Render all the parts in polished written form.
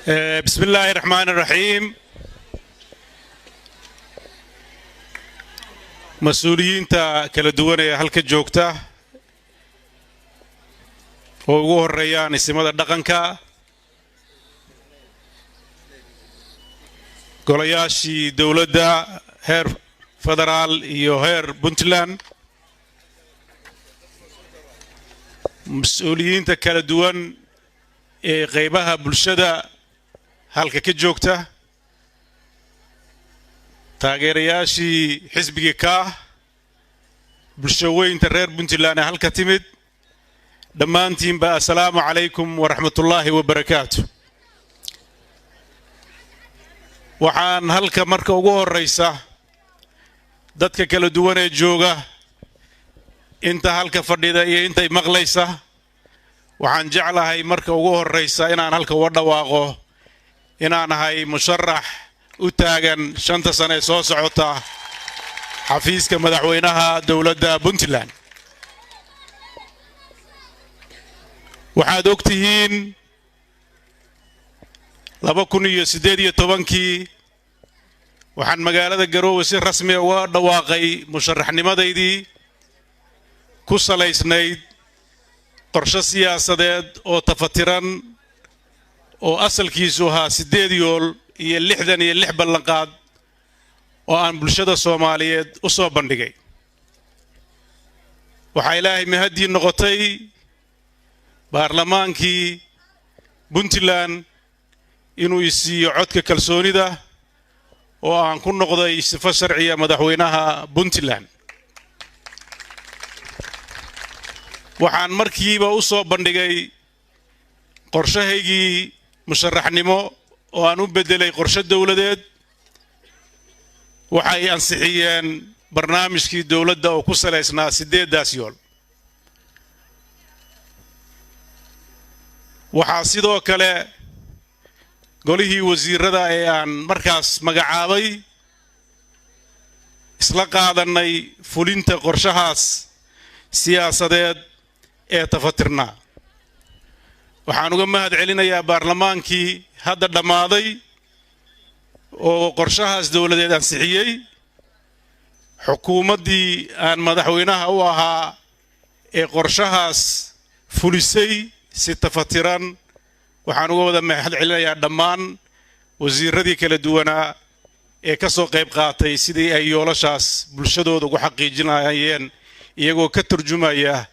بسم الله الرحمن الرحيم. مسؤولين كلا دوانية هالك جوكتا وهو الريان اسمه الدقنكا قولياشي دولة هير فدرال يوهير بنتلان مسؤولين كلا دوان غيبها بالشدة halka ka joogta taageerayaashii xisbiga ka bulshooyinka reer Puntland halka timid dhammaantiinba assalaamu calaykum wa rahmatullaahi wa barakaatuh. waxaan halka marka ugu horeysa dadka kala duwan ee jooga inta halka fadhida iyo intay maqlaysa waxaan jeclahay marka ugu horeysa inaan halka u dhawaaqo inaan ahay musharax u taagan 5 sano soo socota xafiiska madaxweynaha dawladda Puntland. waxaad ogtihiin 2018 waxaan magaalada Garowe si rasmi ah uga dhawaaqay musharaxnimadeydii ku salaysnayd qorshe siyaasadeed oo tafatiran oo asalkiisu ahaa 8 yool iyo 66 ballanqaad oo aan bulshada Soomaaliyeed u soo bandhigay. waxa Ilaahay mahadii noqotay baarlamaankii Puntland inuu isiiyo codka kalsoonida oo aan ku noqday sifo sharciya madaxweynaha Puntland. waxaan markiiba u soo bandhigay qorshahaygii musharaxnimo oo aan u bedelay qorshe dawladeed. waxay ansixiyeen barnaamijkii dawladda oo ku saleysnaa 8daas yool. waxaa sidoo kale golihii wasiirada ee aan markaas magacaabay isla qaadanay fulinta qorshahaas siyaasadeed ee tafatirnaa. waxaan uga mahad celinayaa baarlamaankii hadda dhamaaday oo qorshahaas dawladeed ansixiyay, xukuumaddii aan madaxweynaha u ahaa ee qorshahaas fulisay si tafatiran. waxaan uga wada mahad celinayaa dhammaan wasiiradii kala duwanaa ee ka soo qayb qaatay sidii ay yoolashaas bulshadooda ugu xaqiijinayeen iyagoo ka turjumaya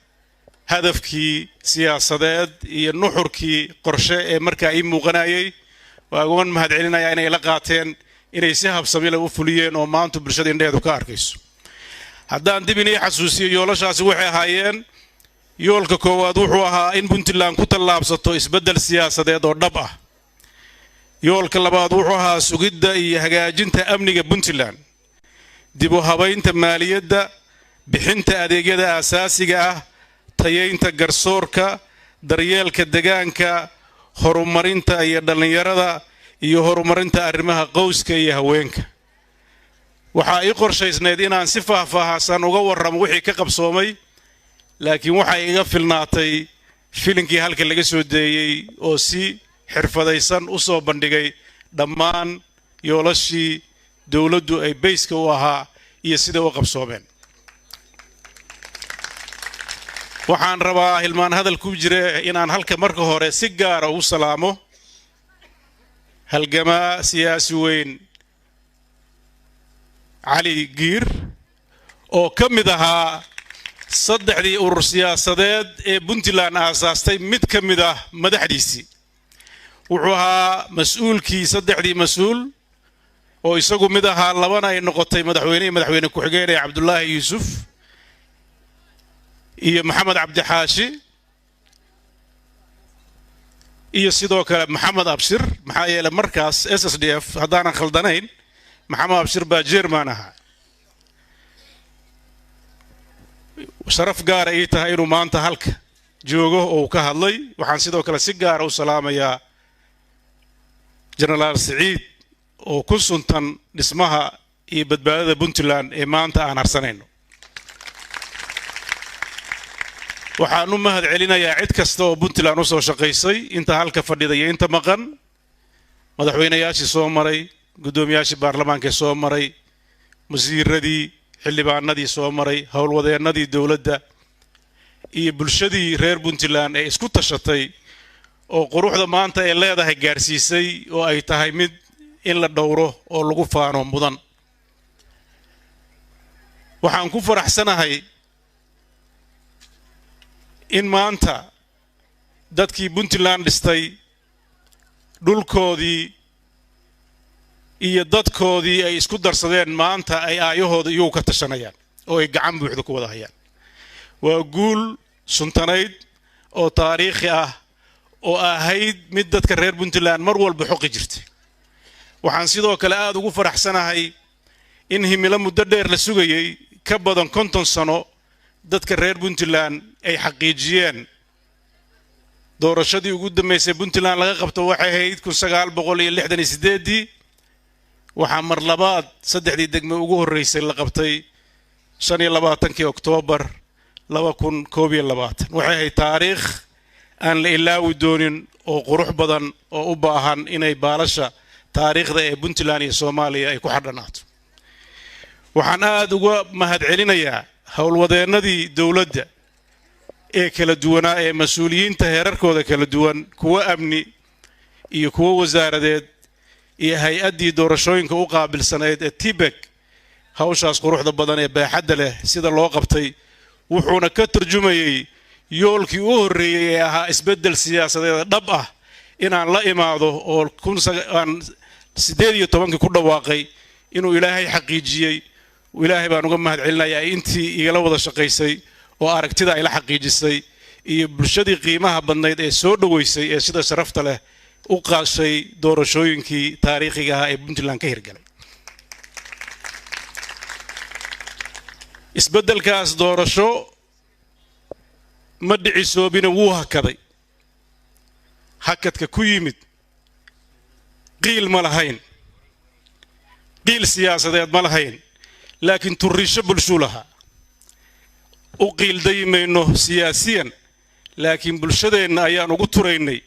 hadafkii siyaasadeed iyo nuxurkii qorshe ee markaa ii muuqanayay. waan mahad celinayaa inay la qaateen inay si habsami leh u fuliyeen oo maanta bulshada indheedu ka arkayso. haddaan dib inay xasuusiyo yoolashaasi waxay ahaayeen: yoolka koowaad wuxuu ahaa in Puntland ku tallaabsato isbeddel siyaasadeed oo dhab ah. yoolka labaad wuxuu ahaa sugidda iyo hagaajinta amniga Puntland, dib u habaynta maaliyadda, bixinta adeegyada aasaasiga ah, tayeynta garsoorka, daryeelka deegaanka, horumarinta iyo dhalinyarada, iyo horumarinta arrimaha qoyska iyo haweenka. waxaa ii qorshaysnayd inaan si faahfaahsan uga warramo wixii ka qabsoomay, laakiin waxay iga filnaatay filinkii halka laga soo deeyay oo si xirfadaysan u soo bandhigay dhammaan yoolashii dawladdu ay bayska u ahaa iyo sida u qabsoomeen. waxaan rabaa hilmaan hadal ku jira inaan halka marka hore si gaar ah u salaamo halgamaa siyaasi weyn Cali Giir oo ka mid ahaa 3 urur siyaasadeed ee Puntland aasaastay mid ka mid ah madaxdiisii. wuxuu ahaa mas'uulkii 3 mas'uul oo isagu mid ahaa 2 ay noqotay madaxweyne ku-xigeen ee Cabdullaahi Yuusuf iyo Maxamed Cabdi Xaashi iyo sidoo kale Maxamed Abshir. maxaa yeelay markaas SSDF haddaan khaldanayn Maxamed Abshir baa Jeerman ahaa. sharaf gaar ay tahay inuu maanta halka joogo oo ka hadlay. waxaan sidoo kale si gaar ah u salaamayaa Generaal Saciid oo ku suntan dhismaha iyo badbaadada Puntland ee maanta aan harsanayno. waxaan u mahad celinayaa cid kasta oo Puntland u soo shaqeysay inta halka fadhida iyo inta maqan madaxweynayaashii soo maray gudoomiyaashii baarlamaanka soo maray wasiiradii xildhibaanadii soo maray howlwadeennadii dawladda iyo bulshadii reer Puntland ee isku tashatay oo quruxda maanta ay leedahay gaarsiisay oo ay tahay mid in la dhowro oo lagu faano mudan waxaan ku faraxsanahay in maanta dadkii Puntland dhistay dhulkoodii iyo dadkoodii ay isku darsadeen maanta ay aayahooda iyagu ka tashanayaan oo ay gacan buuxda ku wada hayaan waa guul suntanayd oo taariikhi ah oo ahayd mid dadka reer Puntland mar walba xoqi jirtay waxaan sidoo kale aad ugu faraxsanahay in himilo muddo dheer la sugayay ka badan 50 sano dadka reer Puntland ay xaqiijiyeen doorashadii ugu dambeysay Puntland laga qabto waxay ahayd 1968 waxa mar labaad saddexdii degmo ugu horeysay la qabtay 25 Oktoobar 2021 waxay ahayd taariikh aan la ilaawi doonin oo qurux badan oo u baahan inay baalasha taariikhda ee Puntland iyo Soomaaliya ay ku xadhanaato waxaan aad uga mahadcelinayaa howlwadeennadii dawladda ee kala duwanaa ee mas'uuliyiinta heerarkooda kala duwan kuwa amni iyo kuwa wasaaradeed iyo hay'adii doorashooyinka u qaabilsaneed ee TBEC hawshaas quruxda badan ee baaxadda leh sida loo qabtay wuxuuna ka tarjumayay yoolkii u horeeyay ee ahaa isbedel siyaasadeed dhab ah inaan la imaado oo 18 ku dhawaaqay inuu Ilaahay xaqiijiyay Ilaahay baan uga mahadcelinayaa intii igala wada shaqeysay oo aragtida ay la xaqiijisay iyo bulshadii qiimaha badnayd ee soo dhaweysay ee sida sharafta leh u qaashay doorashooyinkii taariikhiga ah ee Puntland ka hirgalay isbedelkaas doorasho ma dhicisoobina wuu hakaday hakadka ku yimid qiil ma lahayn qiil siyaasadeed ma lahayn laakiin turisho bulsho laha u qiil daymayno siyaasiyan laakiin bulshadeenna ayaan ugu turaynay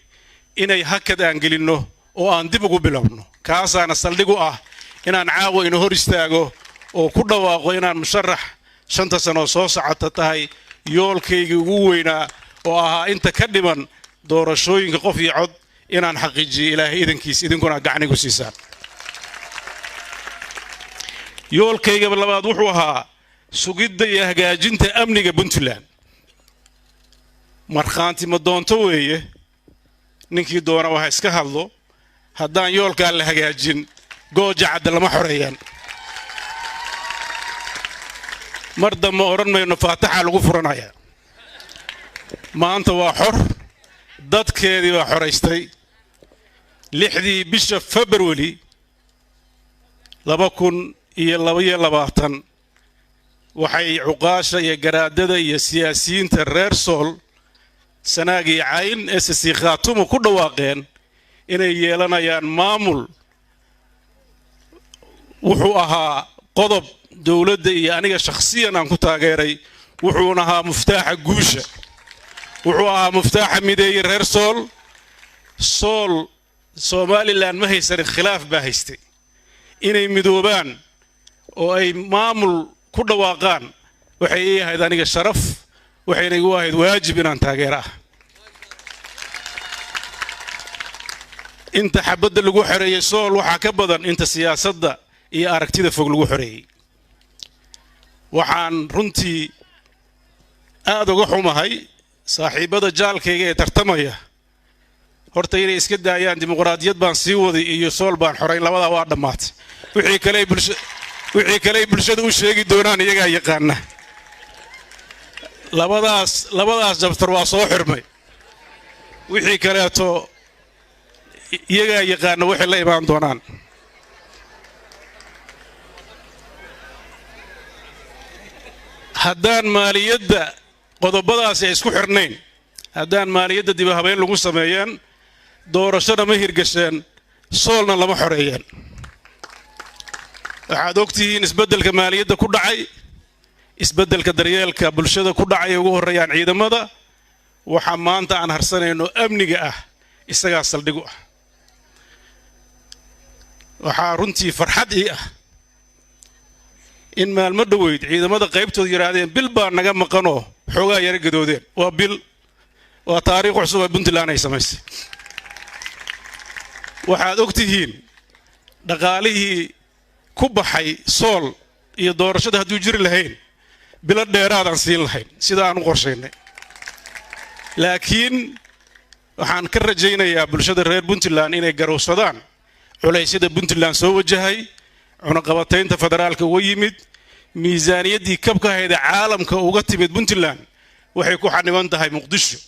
inay hakad aan gelino oo aan dib ugu bilowno kaasaana saldhigu ah inaan caawa ina hor istaago oo ku dhawaaqo inaan musharax 5 sano soo socota tahay yoolkayga ugu weynaa oo ahaa inta ka dhiman doorashooyinka qof iyo cod inaan xaqiijiyo Ilaahay idankiis idinkuna gacanigu siisaan yoolkayga labaad wuxuu ahaa sugidda iyo hagaajinta amniga Puntland markhaanti ma doonto weeye ninkii doona waxa iska hadlo haddaan yoolka la hagaajin gooja cad lama xoreeyaan mardama oran mayno faataxa lagu furanaya maanta waa xor dadkeedii waa xoreystay 6 bisha February 2022 waxay cuqaasha iyo garaadada iyo siyaasiyiinta reer Sool sanaagi cayn SSC Khaatumo ku dhawaaqeen inay yeelanayaan maamul wuxuu ahaa qodob dawladda iyo aniga shakhsiyan aan ku taageeray wuxuu ahaa muftaaxa guusha wuxuu ahaa muftaaxa mideeyay reer Sool Somaliland ma haysan khilaaf baa haystay inay midoobaan oo ay maamul ku dhawaaqaan waxay ahayd aniga sharaf waxayna igu ahayd waajib inaan taageero inta xabadda lagu xoreeyay Sool waxa ka badan inta siyaasadda iyo aragtida fog lagu xoreeyay waxaan runtii aad uga xumahay saaxiibada jaalkayga ee tartamaya horta inay iska daayaan dimuqraadiyad baan sii waday iyo Sool baan xoreyn labada waa dhamaatay wixii kale bulshada u sheegi doonaan iyaga yaqaana labadaas jabtar waa soo xirmay wixii kale to iyaga yaqaana waxay la imaan doonaan haddaan maaliyadda qodobadaas ay isku xirnayn haddaan maaliyadda dib habeyn lagu sameeyeen doorashada ma hirgasheen Soolna lama xoreeyeen waxaad ogtihiin isbedelka maaliyadda ku dhacay isbedelka daryeelka bulshada ku dhacay ugu horeeyaan ciidamada waxa maanta aan harsanayno amniga ah isaga saldhigu ah waxaa runtii farxad ii ah in maalmo dhoweyd ciidamada qaybtooda yiraahdeen bil baa naga maqanoo xoogaa yara gadoodeen waa bil waa taariikh cusub oo Puntland ay samaysay waxaad ogtihiin dhaqaalihii ku baxay sool iyo doorashada hadduu jiri lahayn bilo dheeraadaan siin lahayn sida aan u qorshaynay laakiin waxaan ka rajaynayaa bulshada reer Puntland inay garowsadaan culaysyada Puntland soo wajahay cunaqabataynta federaalka uga yimid miisaaniyaddii kabka hayda caalamka uga timid Puntland waxay ku xaniban tahay Muqdisho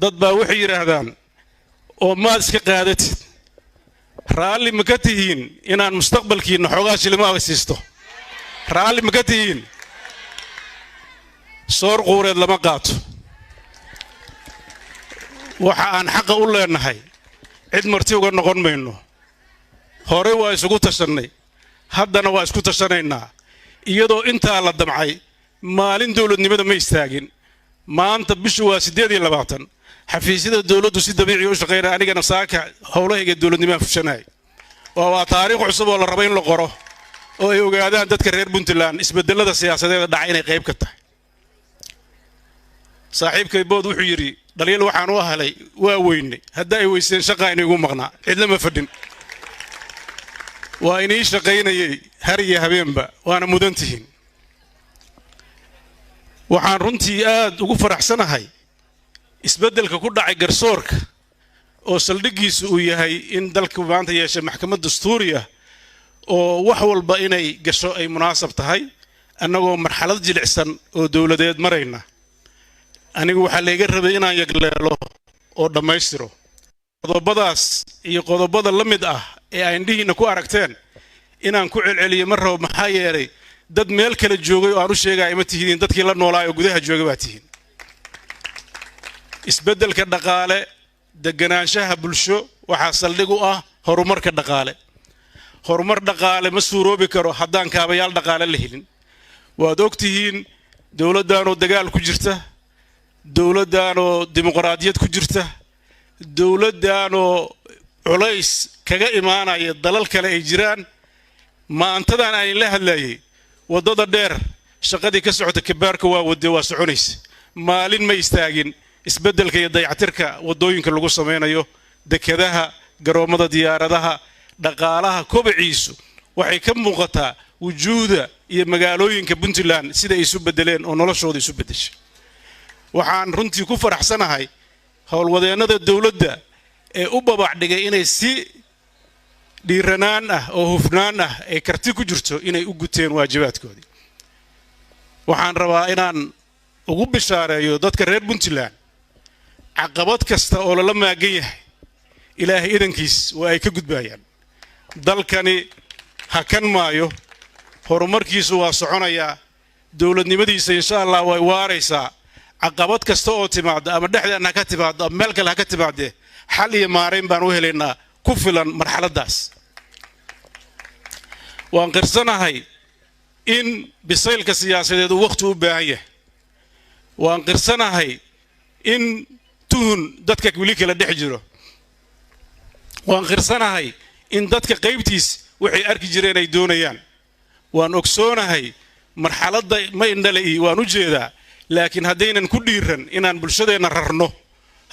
dad baa waxay yiraahdaan oo maad iska qaadatid raalli ma ka tihiin inaan mustaqbalkiina xoogaa shilimaha siisto raalli ma ka tihiin soor quureed lama qaato waxa aan xaq u leenahay cid marti uga noqon mayno hore waa isugu tashanay haddana waa isku tashanaynaa iyadoo intaa la damcay maalin dawladnimada ma istaagin maanta bishu waa 8 xafiisyada dawladdu si dabiici u shaqeynaa anigana saaka howlahayga dawladnimada fushanay waa taariikh cusub oo la rabo in la qoro oo ay ogaadaan dadka reer Puntland isbedelada siyaasadeed dhacay inay qayb ka tahay saaxiibkay bood wuxuu yiri dhaliil waxaan u ahalay waa weynay hadda ay weyseen shaqo inagu maqnaa cidna ma fadhin waa inay shaqeynayay har iyo habeenba waana mudantihiin waxaan runtii aad ugu faraxsanahay isbedelka ku dhacay garsoorka oo saldhigiisu uu yahay in dalku maanta yeeshay maxkamad dastuuri ah oo wax walba inay gasho ay munaasab tahay annagoo marxalad jilicsan oo dawladeed marayna anigu waxa la iga rabay inaan yagleelo oo dhamaystiro qodobadaas iyo qodobada la mid ah ee ay indhihiina ku aragteen inaan ku celceliyo mar rabo maxaa yeelay dad meel kala joogay oo aan u sheegay ma tihiin dadkii la noolaa oo gudaha joogay baa tihiin isbedelka dhaqaale deganaanshaha bulsho waxa saldhig u ah horumarka dhaqaale horumar dhaqaale ma suuroobi karo haddaan kaabayaal dhaqaale la helin waad ogtihiin dawladdaanoo dagaal ku jirta dawladdaanoo dimuqraadiyad ku jirta dawladdaanoo culays kaga imaanaya dalal kale ay jiraan maantadan aan la hadlayay wadada dheer shaqadii ka socota kabaarka waa wada waa soconaysa maalin ma istaagin isbedelka iyo dayactirka wadooyinka lagu sameeyo dekadaha garoomada diyaaradaha dhaqaalaha kobciisu waxay ka muuqataa wujuuda iyo magaalooyinka Puntland sida ay isu bedeleen oo noloshooda isu bedeshay waxaan runtii ku faraxsanahay howlwadeennada dawladda ee u babac dhigay inay si dhiiranaan ah oo hufnaan ah ay karti ku jirto inay u guteen waajibaadkoodii waxaan rabaa inaan ugu bishaareeyo dadka reer Puntland caqabad kasta oo la maagan yahay ilaahay idankiis waa ay ka gudbayaan dalkani hakan maayo horumarkiisu waa soconaya dawladnimadiisa insha Allah way waaraysaa caqabad kasta oo timaado ama dhexdeena ka timaado ama meel kale ka timaado xal iyo maareyn baan u helaynaa ku filan marxaladaas waan qirsanahay in bisaylka siyaasadeed uu waqti u baahan yahay waan qirsanahay in tuhun dadka wili kala dhex jiro waan qirsanahay in dadka qaybtiis waxay arki jireen ay doonayaan waan ogsoonahay marxaladda ma indhalay waan u jeedaa laakiin haddaynan ku dhiiran inaan bulshadeena rarno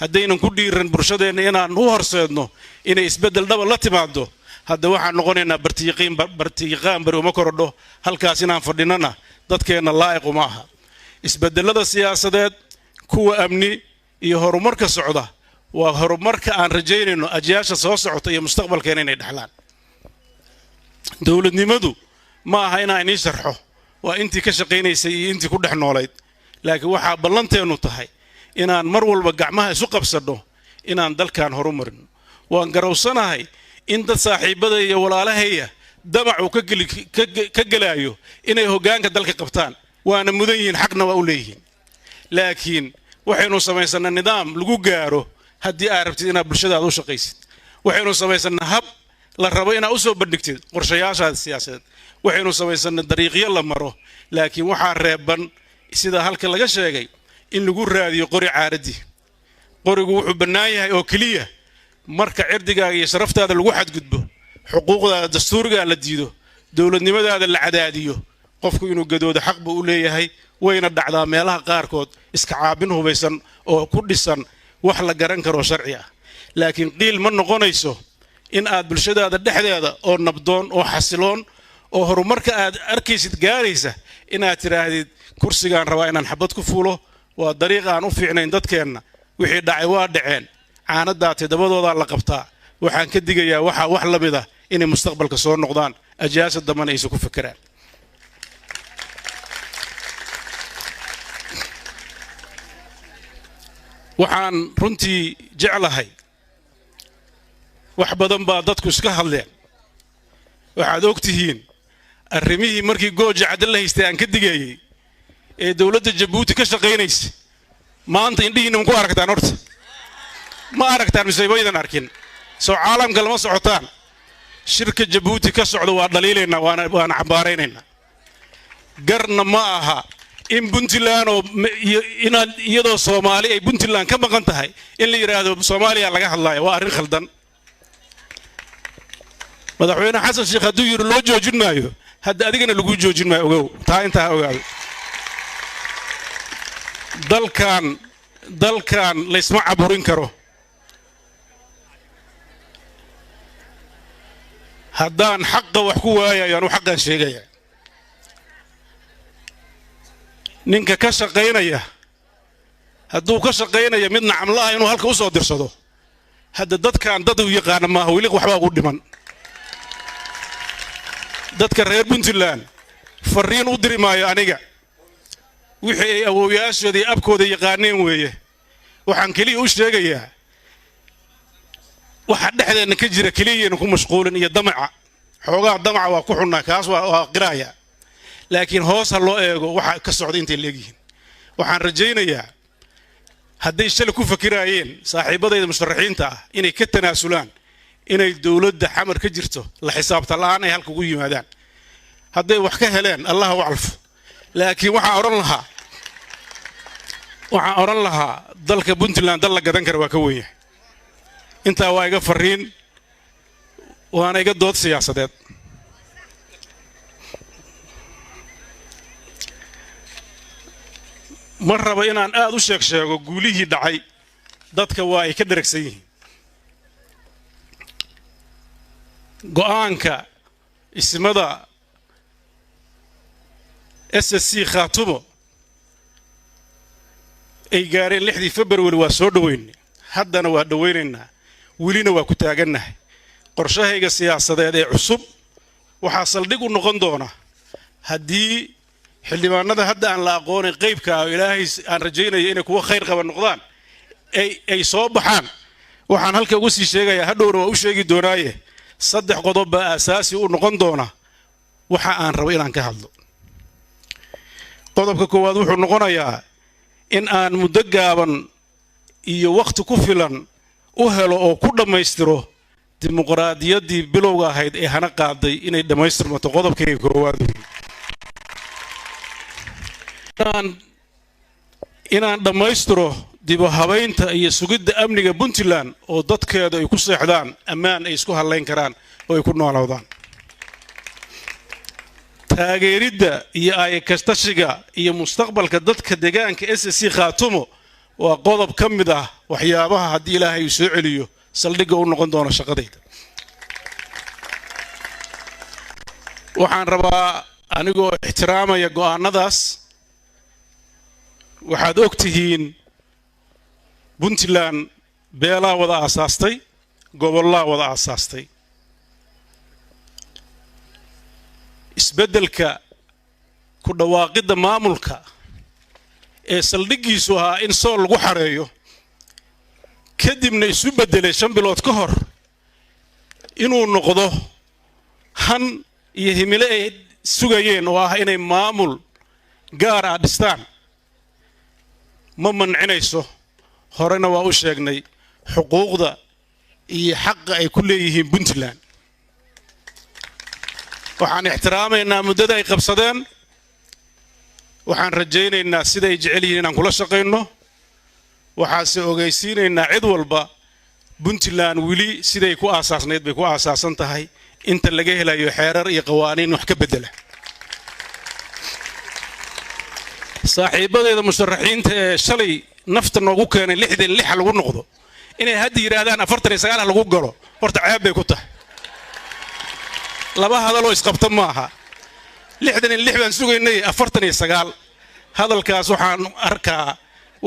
haddaynan ku dhiiran bulshadeena inaan u horseedno inay isbedel dhab la timaado hadda waxaan noqonaynaa bartiiqaan bari uma korodho halkaas inaan fadhinana dadkeena laa'iq uma aha isbedelada siyaasadeed kuwa amni iyo horumarka socda waa horumarka aan rajaynayno ajiyaasha soo socota iyo mustaqbalkeena inay dhaxlaan dawladnimadu ma aha inaan in sharxo waa intii ka shaqeynaysay iyo intii ku dhex noolayd laakiin waxa ballanteenu tahay inaan mar walba gacmaha isu qabsano inaan dalkan horumarino waan garowsanahay in dad saaxiibada iyo walaalahaya damac uu ka galaayo inay hoggaanka dalka qabtaan waana mudan yihiin xaqna waa u leeyihiin laakiin waxaynu samaysanaa nidaam lagu gaaro haddii aad rabtid inaad bulshadaada u shaqaysid waxaynu samaysanaa hab la rabo inaad u soo bandhigtid qorshayaashaada siyaasadeed waxaynu samaysanaa dariiqyo la maro laakiin waxaa reeban sida halka laga sheegay in lagu raadiyo qori caaradii qorigu wuxuu bannaan yahay oo kaliya marka cirdigaaga iyo sharaftaada lagu xadgudbo xuquuqdaada dastuuriga la diido dowladnimadaada la cadaadiyo qofku inuu gadoodo xaq buu u leeyahay wayna dhacdaa meelaha qaarkood iska caabin hubaysan oo ku dhisan wax la garan karo sharci ah laakiin qiil ma noqonayso in aad bulshadaada dhexdeeda oo nabdoon oo xasiloon oo horumarka aad arkaysid gaaraysa inaad tiraahdid kursigaan rabaa inaan xabad ku fuulo waa dariiq aan u fiicnayn dadkeenna wixii dhacay waa dhaceen caanadaa todobadooda la qabtaa waxaan ka digayaa wax la mid ah inay mustaqbalka soo noqdaan ajaasad dambana aysan ku fikiraan waxaan runtii jeclahay wax badan baa dadku iska hadleen waxaad ogtihiin arrimihii markii gooja cadal la haystay aan ka digayay ee dawladda Jabuuti ka shaqeynaysa maanta indhihiina ku aragtaan horta ma aragtaan misaybaydan arkin soo caalamka lama socotaan shirka Jabuuti ka socdo waa dhaliileena waana xambaaraynayna garna ma aha in Puntland oo iyadoo Soomaali ay Puntland ka maqan tahay in la yiraahdo Soomaaliya laga hadlayo waa arrin khaldan madaxweyne xasan sheekh haduu yiri loo joojin maayo hadda adigana lagu joojin maayo ogow taa inta ogaado dalkan la isma caburin karo haddaan xaqqa wax ku waayayaan u xaqan sheegaya ninka ka shaqeynaya hadduu ka shaqeynaya mid nacamlaha inuu halka u soo dirsado hadda dadkan dad u yaqaan ma aha wili waxba ugu dhiman dadka reer Puntland fariin u diri maayo aniga wixii ay awoowayaashoodii abkooda yaqaaneen weeye waxaan kaliya u sheegayaa waxa dhexdeena ka jira kaliya ku mashquulin iyo damaca xoogaa damaca waa ku xunaa kaas waa qiraaya laakiin hoos ha loo eego waxa ka socda inta leegihiin waxaan rajaynayaa hadday shal ku fakiraayeen saaxiibadayda musharaxiinta ah inay ka tanaasulaan inay dawladda xamar ka jirto la xisaabta la'aan ay halka ugu yimaadaan hadday wax ka heleen Allah u calfo laakiin waxaan oran lahaa dalka Puntland dal la gadan karo waa ka weyn inta waa iga fariin waana iga dood siyaasadeed ma rabo inaan aad u sheego guulihii dhacay dadka waa ay ka dharagsan yihiin go'aanka ismada SSC Khaatumo ay gaareen 6 February waa soo dhaweynay haddana waa dhaweynaynaa wilina waa ku taagannahay qorshahayga siyaasadeed ee cusub waxa saldhig u noqon doona haddii xildhibaanada hadda aan la aqoonay qaybka Ilaahay aan rajaynayo inay kuwa khayr qaban noqdaan ay soo baxaan waxaan halka ugu sii sheegayaa hadhowna waa u sheegi doonaaye 3 qodob baa asaasi u noqon doona waxa aan rabo inaan ka hadlo qodobka koowaad wuxuu noqonayaa in aan muddo gaaban iyo waqti ku filan u helo oo ku dhameystiro dimuqraadiyaddii bilowga ahayd ee hana qaaday inay dhameystirmato qodobkayga koowaad inaan dhameystiro dib u habeynta iyo sugidda amniga Puntland oo dadkeedu ay ku seexdaan ammaan ay isku haleyn karaan oo ay ku noolaadaan taageeridda iyo ay kastashiga iyo mustaqbalka dadka deegaanka SSC Khaatumo waa qodob ka mid ah waxyaabaha haddii Ilaahay uu soo celiyo saldhigga u noqon doona shaqadayda waxaan rabaa anigoo ixtiraamaya go'aanadaas waxaad ogtihiin Puntland beelaa wada aasaastay gobolada wada aasaastay isbeddelka ku dhawaaqida maamulka ee saldhigiisu ahaa in soo lagu xareeyo kadibna isu bedelay 5 bilood ka hor inuu noqdo han iyo himile ay sugayeen oo ah inay maamul gaar ah dhistaan ma mancinayso horena waa u sheegnay xuquuqda iyo xaqqa ay ku leeyihiin Puntland waxaan ixtiraamaynaa muddada ay qabsadeen waxaan rajaynaynaa sida ay jecel yihiin inaan kula shaqeyno waxaase ogeysiinaynaa cid walba Puntland wili siday ku aasaasnayd bay ku aasaasan tahay inta laga helayo xeerar iyo qawaaniin wax ka bedela saaxiibadeeda musharaxiinta ee shalay nafta noogu keenay 66 lagu noqdo inay hadda yiraahdaan 49 lagu galo horta ceeb bay ku tahay laba hadaloo isqabta maaha 66 baan sugaynay 49 hadalkaas waxaan arkaa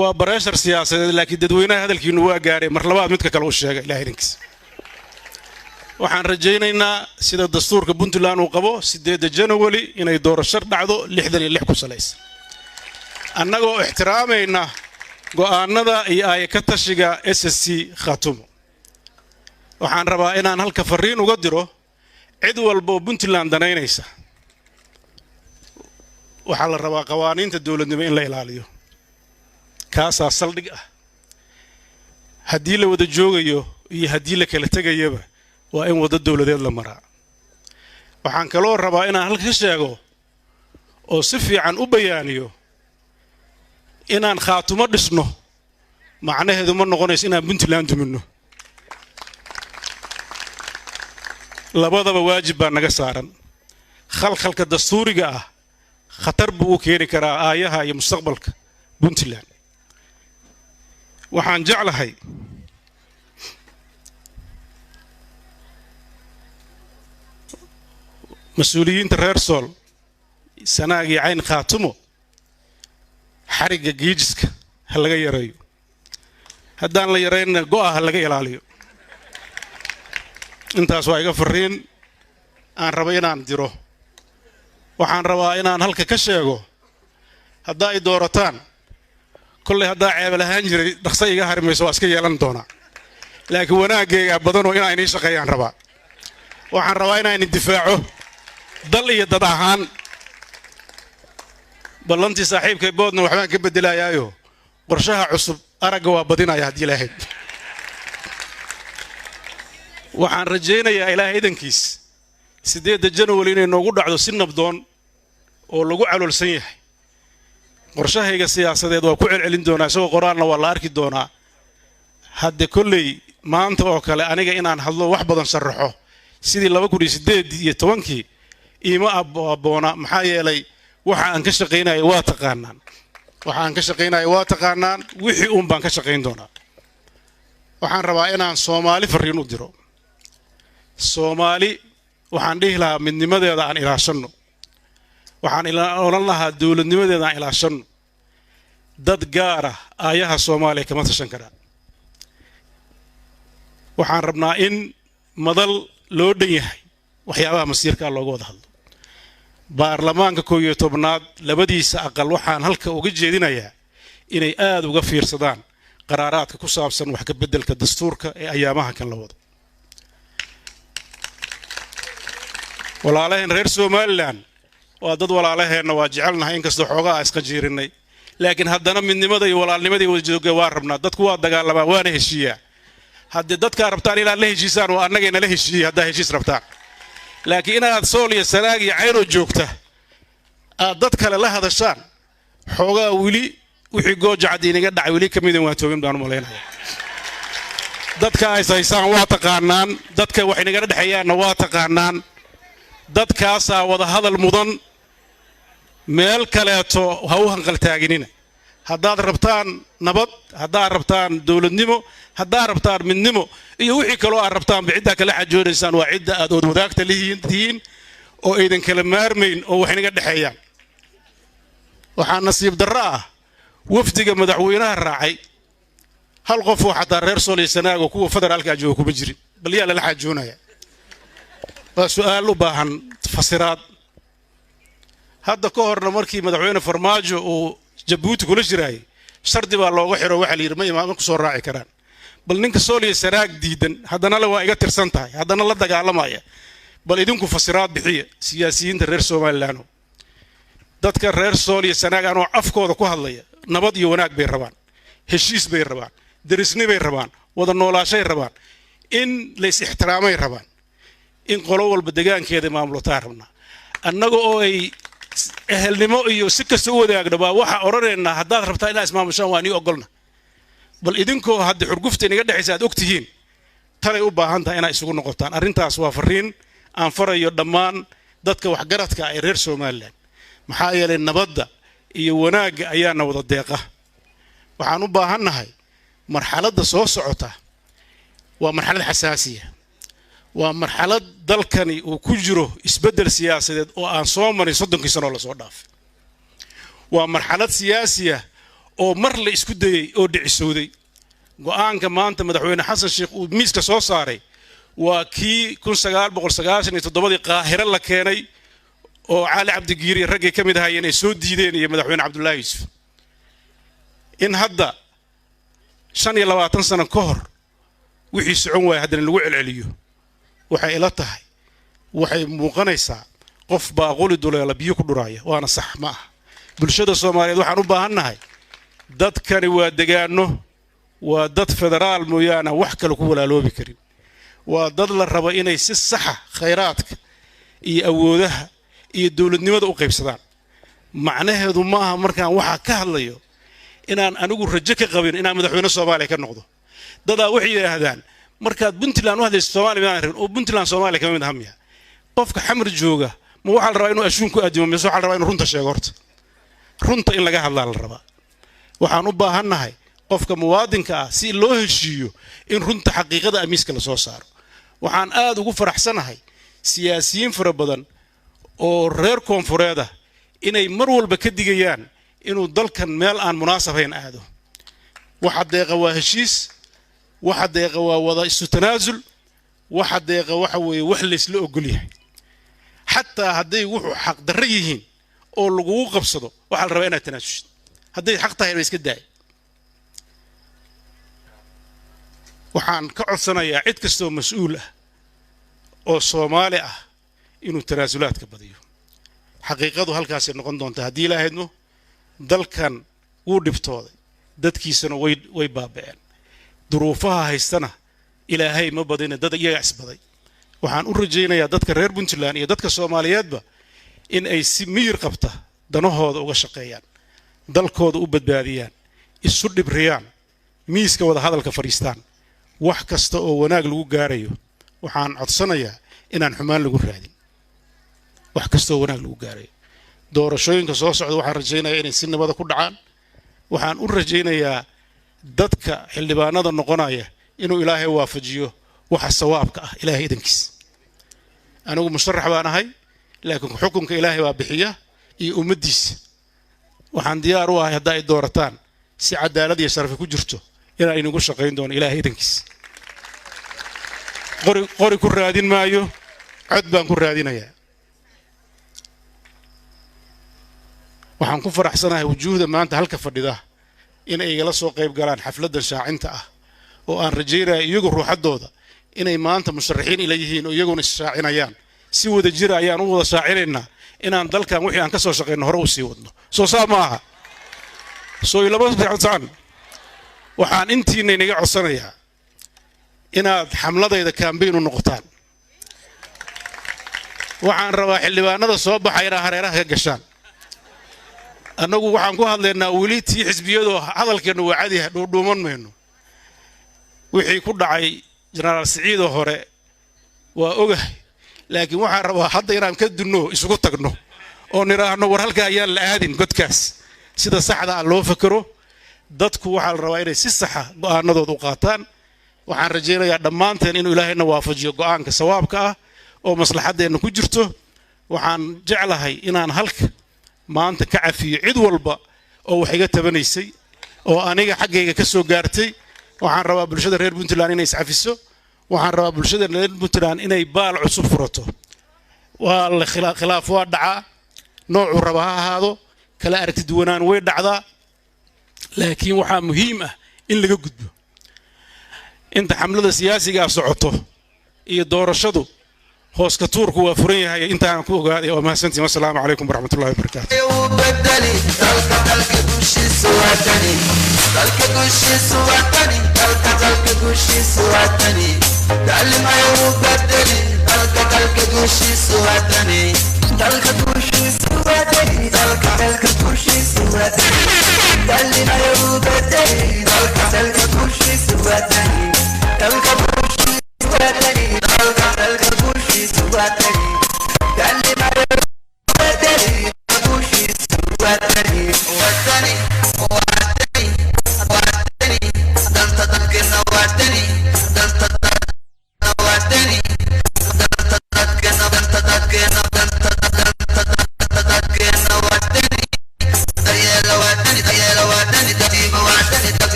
waa barashar siyaasadeed laakiin dadweynaha hadalkiinu waa gaaray mar labaad midka kale uu sheegay ilaahay idinkiis waxaan rajaynaynaa sida dastuurka Puntland uu qabo 8 January inay doorasho dhacdo 66 ku salaysan annagoo ixtiraamayna go'aanada iyo ay ka tashiga SSC Khaatumo waxaan rabaa inaan halka fariin uga diro cid walba oo Puntland danaynaysa waxa la rabaa qawaaniinta dawladnimo in la ilaaliyo kaasa saldhig ah hadii la wada joogayo iyo hadii la kala tagayaba waa in wada dawladeed la maraa waxaan kaloo rabaa inaan halka ka sheego oo si fiican u bayaaniyo inaan Khaatumo dhisno macnaheedu ma noqonayso inaan Puntland dumino labadaba waajib baa naga saaran khalkhalka dastuuriga ah khatar buu keeni karaa aayaha iyo mustaqbalka Puntland waxaan jeclahay مسؤوليين الرئيسول سناقي عين خاتمه حرق جيجسك هل لقى يريو هدان لا يرين قوة هل لقى يلاليو انت اسواقي فرين aan rabo inaan diro waxaan rabaa inaan halka ka sheego hadaa ay doorataan kulli hadaa ceeb lahaan jiray dhaqso iga harmayso waa iska yeelan doona laakiin wanaagayga badan oo inaan shaqeeyaan rabaa waxaan rabaa inaan difaaco dal iyo dad ahaan ballantii saaxiibkay boodna waxbaan ka bedelayaayo qorshaha cusub araga waa badinaya hadii ilaahay waxaan rajaynayaa ilaahay idankiis 8 January inay noogu dhacdo si nabdoon oo lagu caloolsan yahay qorshahayga siyaasadeed waa ku celcelin doonaa isagoo qoraalna waa la arki doonaa hadda kulley maanta oo kale aniga inaan hadlo wax badan sharaxo sidii 2018 iyo 10kii iima aboona maxaa yeelay waxa aan ka shaqeynay waa taqaanaan wixii uun baan ka shaqeyn doonaa waxaan rabaa inaan Soomaali fariin u diro Soomaali waxaan dhihi lahaa midnimadeeda aan ilaashano waxaan oran lahaa dawladnimadeeda aan ilaashano dad gaar ah aayaha Soomaaliya kama tashan karaan waxaan rabnaa in madal loo dhan yahay waxyaabaha masiirka looga wada hadlo baarlamaanka 11aad labadiisa aqal waxaan halka uga jeedinayaa inay aad uga fiirsadaan qaraaraadka ku saabsan wax ka bedelka dastuurka ee ayaamaha kan la wado walaalaheen reer Somaliland waa dad walaalaheenna waa jecelnahay in kasta xoogaa iska jiirinay laakiin haddana midnimada iyo walaalnimada wada jooga waa rabnaa dadku waa dagaalamaa waana heshiiyaa haddii dadka rabtaan ilaa la heshiisaan waa annagayna la heshiiyay haddaa heshiis rabtaan laakiin inaad sool iyo sanaag iyo cayno joogta aad dad kale la hadashaan xoogaa wili wixii goojacad inaga dhacay wili kamid waan toobin baan u maleynayaa dadka ay saysaan waa taqaanaan dadka wax inaga dhaxayaana waa taqaanaan dadkaas wada hadal mudan meel kaleeto ha u hanqal taaginina haddaad rabtaan nabad haddaad rabtaan dawladnimo haddaad rabtaan midnimo iyo wixii kale oo aad rabtaan bixida kala xajoonaysaan waa cidda aad wadaagta leeyihiin oo aydan kala maarmayn oo wax inaga dhaxeeyaan waxaan nasiib darro ah wafdiga madaxweynaha raacay hal qof oo xataa reer Sool iyo Sanaag oo kuwa federaalka jooga kuma jirin bal yaa la xajoonaya سؤال وباهن فسرات هذا كهرنا مركي مدحوين فرماجو وجبوت كل شراي شرط بالله وحير وحلي رمي ما مكسور راعي كران بل نك سولي سراق ديدن هذا أنا لو أجت ترسنتها هذا أنا لا دقة معي بل يدونكم فسرات بحية سياسيين الرئيس سوماليانو دتك الرئيس سولي سراق أنا أفكار ذكوا هالليا نبض يوناك بيربان هشيس بيربان درسني بيربان وذا نولا شيء ربان إن ليس احترامي ربان in qolo walba deegaankeeda maamulta rabna annaga oo ay ehelnimo iyo si kasta u wadaagdaba waxa oranayna haddaad rabtaa inaad ismaamushaan waan ogolna bal idinkoo hadda xurgufta inaga dhaxaysa aad ogtihiin talay u baahan tahay inaad isugu noqotaan arrintaas waa fariin aan farayo dhammaan dadka waxgaradka ay reer Soomaaliland maxaa yeelay nabadda iyo wanaagga ayaana wada deeqa waxaan u baahannahay marxaladda soo socota waa marxalad xasaasiya waa marxalad dalkani uu ku jiro isbedel siyaasadeed oo aan soo marin 30 sano la soo dhaafay waa marxalad siyaasiya oo mar la isku dayay oo dhicisooday go'aanka maanta madaxweyne xasan sheekh uu miiska soo saaray waa kii 1997 qaahira la keenay oo cali cabdigiiri ragay kamid ahaayeen ay soo diideen iyo madaxweyne cabdullaahi yuusuf in hadda 25 sano ka hor wixii socon waay haddana lagu celceliyo waxay ila tahay waxay muuqanaysaa qof baaquli duleela biyo ku dhuraaya waana sax ma ah bulshada Soomaaliyeed waxaan u baahannahay dadkani waa degaano waa dad federaal mooyaana wax kale ku walaaloobi karin waa dad la rabo inay si sax ah khayraadka iyo awoodaha iyo dawladnimada u qaybsadaan macnaheedu ma aha markaan waxa ka hadlayo inaan anigu rajo ka qabin inaan madaxweyne Soomaaliya ka noqdo dada waxay yiraahdaan markaad Puntland u hadlayso Soomaaliya oo Puntland Soomaaliya kamid ahamiya qofka xamar jooga ma waxa la rabaa inuu ashuun ku aadimo mise waxa la rabaa inuu runta sheego horta runta in laga hadlaa la rabaa waxaan u baahannahay qofka muwaadinka ah si loo heshiiyo in runta xaqiiqada amiiska la soo saaro waxaan aad ugu faraxsanahay siyaasiyiin fara badan oo reer koonfureed ah inay mar walba ka digayaan inuu dalkan meel aan munaasabayn aado waxa deeqa waa heshiis waxa deeqa waa wada isu tanaasul waxa deeqa waxa weeye wax la isla ogol yahay xataa haday wuxuu xaq darro yihiin oo lagu qabsado waxa la rabaa inaad tanaasulid haday xaq tahay iska daay waxaan ka codsanayaa cid kasta oo mas'uul ah oo Soomaali ah inuu tanaasulaadka badiyo xaqiiqadu halkaas ay noqon doontaa hadii la ahaydno dalkan uu dhibtooday dadkiisana way baaba'een duruufaha haystana ilaahay ma badina dad iyaga isbaday waxaan u rajaynayaa dadka reer Puntland iyo dadka Soomaaliyeedba in ay si miyir qabta danahooda uga shaqeeyaan dalkooda u badbaadiyaan isu dhibriyaan miiska wada hadalka fariistaan wax kasta oo wanaag lagu gaarayo waxaan codsanayaa inaan xumaan lagu raadin wax kasta oo wanaag lagu gaarayo doorashooyinka soo socda waxaan rajaynayaa inay si nabad ku dhacaan waxaan u rajaynayaa dadka xildhibaanada noqonaya inuu ilaahay waafajiyo waxa sawaabka ah ilaahay idankiis anigu musharax baan ahay laakiin xukunka ilaahay waa bixiya iyo ummadiisa waxaan diyaar u ahay haday doorataan si cadaalad iyo sharaf ku jirto inaan inagu shaqeyn doono ilaahay idankiis qori ku raadin maayo cod baan ku raadinayaa waxaan ku faraxsanahay wujuuhda maanta halka fadhida in ay igala soo qayb galaan xafladda shaacinta ah oo aan rajaynayo iyagu ruuxadooda inay maanta musharaxiin ila yihiin oo iyaguna shaacinayaan si wada jir ayaan u wada shaacinaynaa inaan dalkan wixii aan ka soo shaqeyno hore u sii wadno soo maaha soo ilaba fiican waxaan intiina inaga codsanayaa inaad xamladayda campaign u noqotaan waxaan rabaa xildhibaanada soo baxayna hareeraha ka gashaan annagu waxaan ku hadlaynaa welitii xisbiyadu hadalkeenu waa cadi dhuuman mayno wixii ku dhacay jenaraal Siciid hore waa ogahay laakiin waxaan rabaa hadda inaan ka dunno isugu tagno oo niraahno war halka ayaan la aadin godkaas sida saxda ah loo fakaro dadku waxa la rabaa inay si sax ah go'aanadooda u qaataan waxaan rajaynayaa dhammaanteen inuu ilaahayna waafajiyo go'aanka sawaabka ah oo maslaxadeena ku jirto waxaan jeclahay inaan halka maanta ka cafiyo cid walba oo wax iga tabanaysay oo aniga xaggayga ka soo gaartay waxaan rabaa bulshada reer Puntland inay iscafiso waxaan rabaa bulshada reer Puntland inay baal cusub furato waa la khilaaf waa dhaca nooc raba ha ahaado kala aragti duwanaan way dhacdaa laakiin waxa muhiim ah in laga gudbo inta xamlada siyaasiga socoto iyo doorashadu hoos ka tuurku waa furan yahay intaan ku ogaaday oo mahadsantiin assalaamu calaykum waraxmatullaahi wabarakaatuh Dalka uga tagay